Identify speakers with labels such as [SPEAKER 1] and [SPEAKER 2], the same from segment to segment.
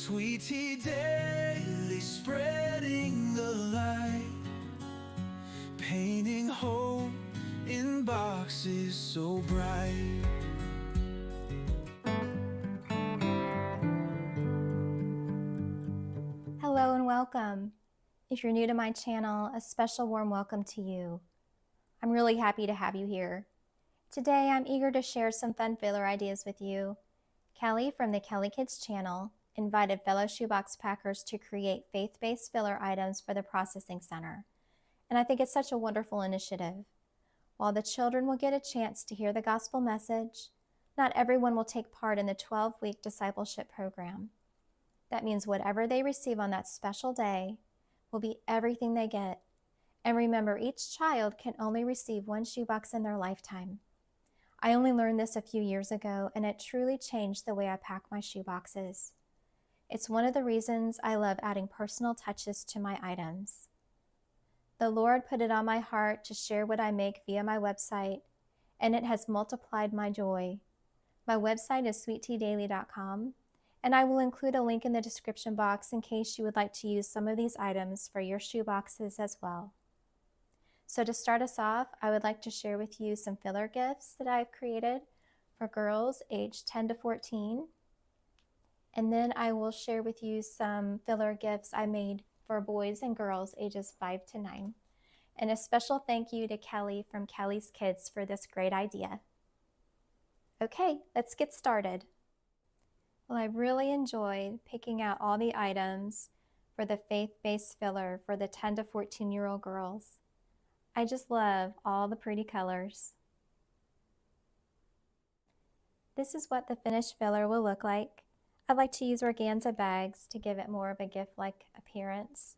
[SPEAKER 1] Sweet tea daily, spreading the light, painting hope in boxes so bright.
[SPEAKER 2] Hello and welcome. If you're new to my channel, a special warm welcome to you. I'm really happy to have you here. Today I'm eager to share some fun filler ideas with you. Kelly from the Kelly Kids channel invited fellow shoebox packers to create faith-based filler items for the processing center. And I think it's such a wonderful initiative. While the children will get a chance to hear the gospel message, not everyone will take part in the 12-week discipleship program. That means whatever they receive on that special day will be everything they get. And remember, each child can only receive one shoebox in their lifetime. I only learned this a few years ago, and it truly changed the way I pack my shoeboxes. It's one of the reasons I love adding personal touches to my items. The Lord put it on my heart to share what I make via my website, and it has multiplied my joy. My website is sweetteadaily.com, and I will include a link in the description box in case you would like to use some of these items for your shoeboxes as well. So to start us off, I would like to share with you some filler gifts that I've created for girls aged 10 to 14. And then I will share with you some filler gifts I made for boys and girls ages 5 to 9. And a special thank you to Kelly from Kelly's Kids for this great idea. Okay, let's get started. Well, I really enjoyed picking out all the items for the faith-based filler for the 10 to 14-year-old girls. I just love all the pretty colors. This is what the finished filler will look like. I like to use organza bags to give it more of a gift-like appearance.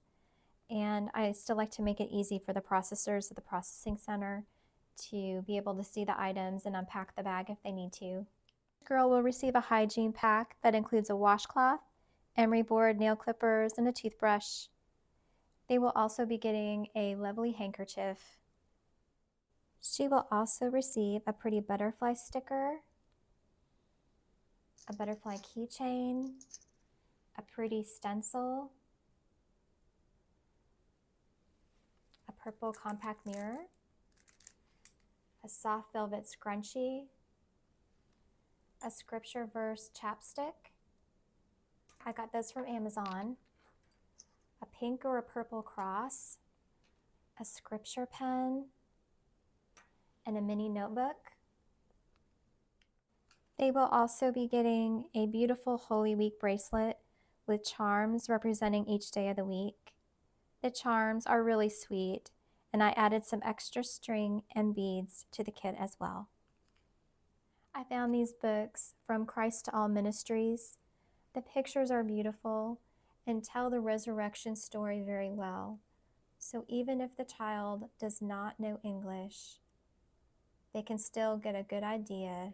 [SPEAKER 2] And I still like to make it easy for the processors at the processing center to be able to see the items and unpack the bag if they need to. Each girl will receive a hygiene pack that includes a washcloth, emery board, nail clippers, and a toothbrush. They will also be getting a lovely handkerchief. She will also receive a pretty butterfly sticker, a butterfly keychain, a pretty stencil, a purple compact mirror, a soft velvet scrunchie, a scripture verse chapstick. I got those from Amazon. A pink or a purple cross, a scripture pen, and a mini notebook. They will also be getting a beautiful Holy Week bracelet with charms representing each day of the week. The charms are really sweet, and I added some extra string and beads to the kit as well. I found these books from Christ to All Ministries. The pictures are beautiful and tell the resurrection story very well. So even if the child does not know English, they can still get a good idea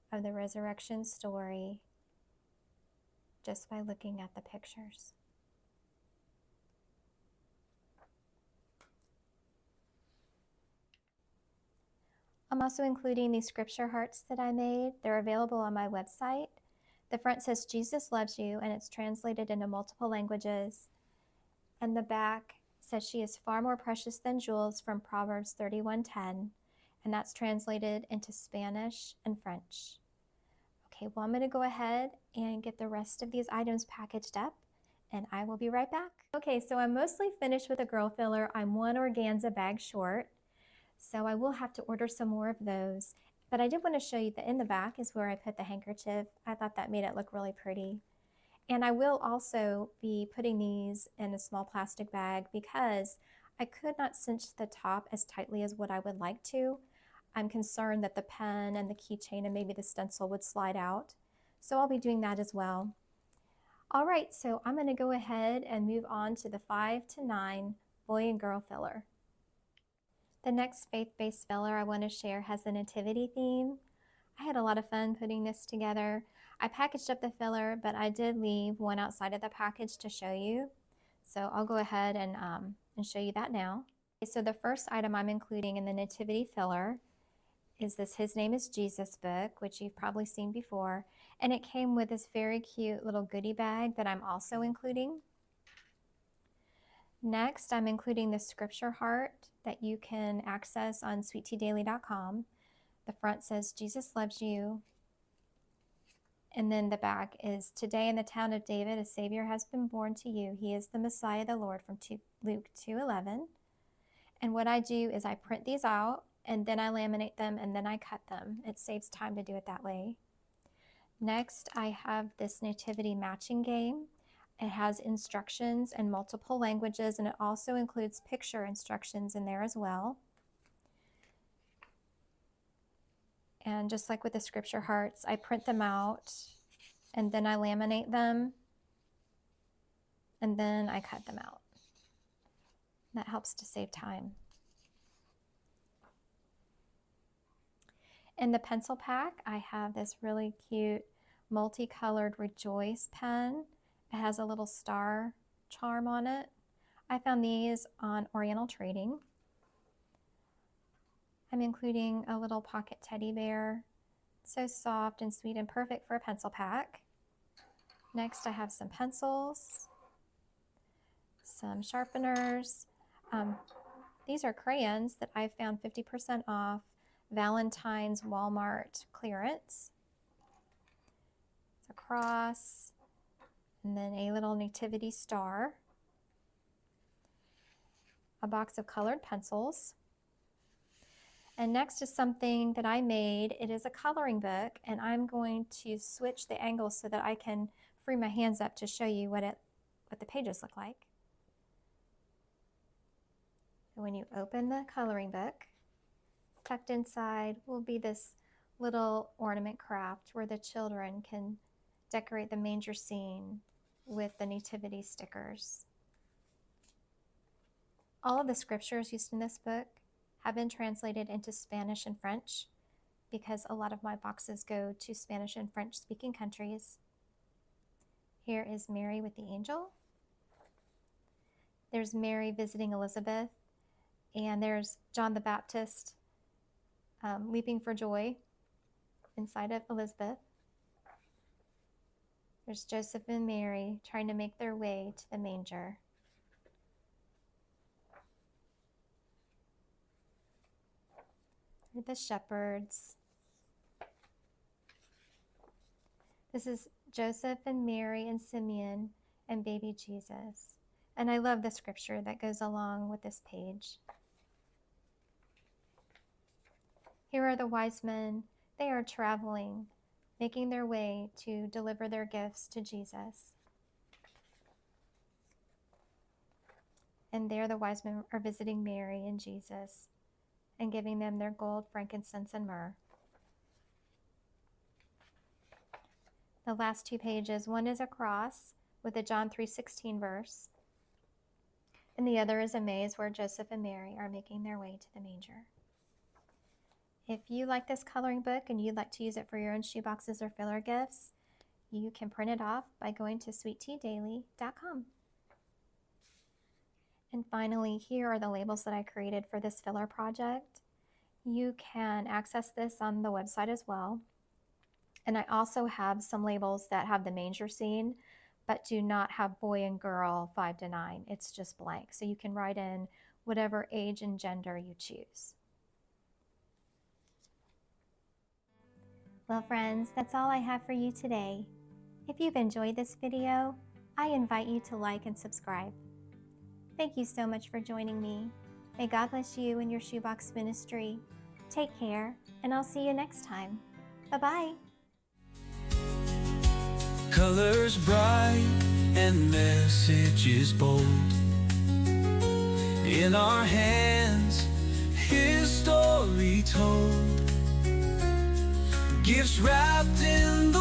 [SPEAKER 2] of the resurrection story just by looking at the pictures. I'm also including these scripture hearts that I made. They're available on my website. The front says, Jesus loves you, and it's translated into multiple languages. And the back says, she is far more precious than jewels from Proverbs 31:10, and that's translated into Spanish and French. Okay, well, I'm going to go ahead and get the rest of these items packaged up, and I will be right back. Okay, so I'm mostly finished with a girl filler. I'm one organza bag short, so I will have to order some more of those. But I did want to show you that in the back is where I put the handkerchief. I thought that made it look really pretty. And I will also be putting these in a small plastic bag because I could not cinch the top as tightly as what I would like to. I'm concerned that the pen and the keychain and maybe the stencil would slide out. So I'll be doing that as well. All right, so I'm going to go ahead and move on to the 5 to 9 boy and girl filler. The next faith-based filler I want to share has a nativity theme. I had a lot of fun putting this together. I packaged up the filler, but I did leave one outside of the package to show you. So I'll go ahead and show you that now. Okay, so the first item I'm including in the nativity filler is this His Name is Jesus book, which you've probably seen before. And it came with this very cute little goodie bag that I'm also including. Next, I'm including the scripture heart that you can access on sweetteadaily.com. The front says, Jesus loves you. And then the back is, today in the town of David, a Savior has been born to you. He is the Messiah, the Lord, from Luke 2:11. And what I do is I print these out, and then I laminate them, and then I cut them. It saves time to do it that way. Next, I have this nativity matching game. It has instructions in multiple languages, and it also includes picture instructions in there as well. And just like with the scripture hearts, I print them out, and then I laminate them, and then I cut them out. That helps to save time. In the pencil pack, I have this really cute multicolored Rejoice pen. It has a little star charm on it. I found these on Oriental Trading. I'm including a little pocket teddy bear. So soft and sweet and perfect for a pencil pack. Next, I have some pencils, some sharpeners. These are crayons that I found 50% off Valentine's Walmart clearance. It's a cross, and then a little nativity star, a box of colored pencils. And next is something that I made. It is a coloring book, and I'm going to switch the angles so that I can free my hands up to show you what the pages look like. So when you open the coloring book, tucked inside will be this little ornament craft where the children can decorate the manger scene with the nativity stickers. All of the scriptures used in this book have been translated into Spanish and French because a lot of my boxes go to Spanish and French speaking countries. Here is Mary with the angel. There's Mary visiting Elizabeth, and there's John the Baptist leaping for joy inside of Elizabeth. There's Joseph and Mary trying to make their way to the manger. The shepherds. This is Joseph and Mary and Simeon and baby Jesus. And I love the scripture that goes along with this page. Here are the wise men. They are traveling, making their way to deliver their gifts to Jesus. And there the wise men are visiting Mary and Jesus and giving them their gold, frankincense, and myrrh. The last two pages, one is a cross with a John 3:16 verse, and the other is a maze where Joseph and Mary are making their way to the manger. If you like this coloring book and you'd like to use it for your own shoeboxes or filler gifts, you can print it off by going to sweetteadaily.com. And finally, here are the labels that I created for this filler project. You can access this on the website as well. And I also have some labels that have the manger scene, but do not have boy and girl 5 to 9. It's just blank. So you can write in whatever age and gender you choose. Well, friends, that's all I have for you today. If you've enjoyed this video, I invite you to like and subscribe. Thank you so much for joining me. May God bless you and your shoebox ministry. Take care, and I'll see you next time. Bye-bye.
[SPEAKER 1] Colors bright and messages bold. In our hands, His story told. Gifts wrapped in the